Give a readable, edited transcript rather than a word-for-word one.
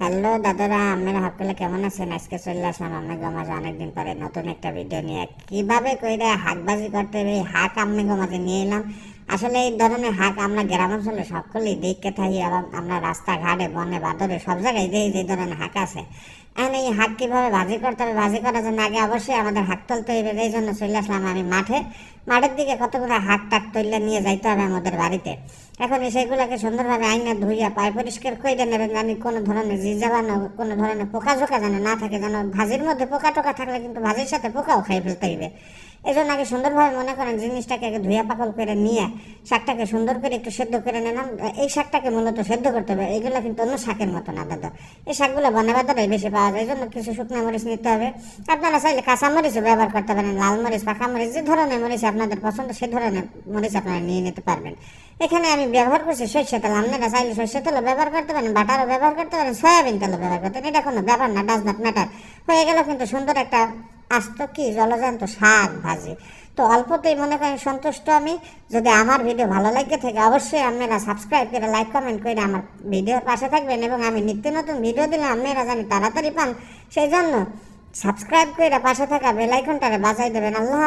Hello দাদারা, আপনারা সকলে কেমন আছেন? আজকে চলে আসলাম আপনাকে মাঝে অনেকদিন পরে নতুন একটা ভিডিও নিয়ে। কিভাবে কইরা হাঁকবাজি করতে হবে এই হাঁক আপনাকে মাঝে নিয়ে এলাম। আসলে এই ধরনের হাঁক আমরা গ্রাম অঞ্চলে সকলেই দেখতে থাকি এবং আমরা রাস্তাঘাটে বনে বাদরে সব জায়গায় দেখি যে ধরনের হাঁক আছে। এখন এই হাঁক কিভাবে ভাজি করতে হবে, ভাজি করার জন্য আগে অবশ্যই আমাদের হাঁক তুলতে হবে। এই জন্য চলে আসলাম আমি মাঠের দিকে কতগুলো হাঁক টাক তুললে নিয়ে যাইতে হবে আমাদের বাড়িতে। এখন সেগুলোকে সুন্দরভাবে আইনা ধুইয়া পায় পরিষ্কার করে নেবেন, জানি কোনো ধরনের জীবাণু কোনো ধরনের পোকা জোকা যেন না থাকে, যেন ভাজির মধ্যে পোকা টোকা থাকলে কিন্তু ভাজির সাথে পোকাও খাই ফেলতে হইবে। এই জন্য আগে সুন্দরভাবে মনে করেন জিনিসটাকে আগে ধুইয়া পাকল করে নিয়ে শাকটাকে সুন্দর করে একটু সেদ্ধ করে নিলাম। এই শাকটাকে মূলত সেদ্ধ করতে হবে, এইগুলো কিন্তু অন্য শাকের মতো না দাদা। এই শাকগুলো বনে বাজারে বেশি পাওয়া যায়, এই জন্য কিছু শুকনো মরিচ নিতে হবে। আপনারা চাইলে কাঁচা মরিচও ব্যবহার করতে পারেন, লাল মরিচ পাকা মরিচ যে ধরনের মরিচ আপনাদের পছন্দ সে ধরনের মরিচ আপনারা নিয়ে নিতে পারবেন। এখানে আমি ব্যবহার করছি সরষে তেল, আপনারা চাইলে সরষে তেলও ব্যবহার করতে পারেন, বাটারও ব্যবহার করতে পারেন, সয়াবিন তেলও ব্যবহার করতে পারেন। এটা কোনো ব্যাপার না, ডাজ নট ম্যাটার। হয়ে গেল কিন্তু সুন্দর একটা আস্ত কি জলজান্ত শাক ভাজি। তো অল্পতেই মনে করেন সন্তুষ্ট আমি। যদি আমার ভিডিও ভালো লাগে থাকে অবশ্যই আপনারা সাবস্ক্রাইব করে লাইক কমেন্ট করে আমার ভিডিওর পাশে থাকবেন, এবং আমি নিত্য নতুন ভিডিও দিলে আপনারা জানি তাড়াতাড়ি পান, সেই জন্য সাবস্ক্রাইব করে পাশে থাকা বেল আইকনটারে বাজাই দেবেন। আল্লাহ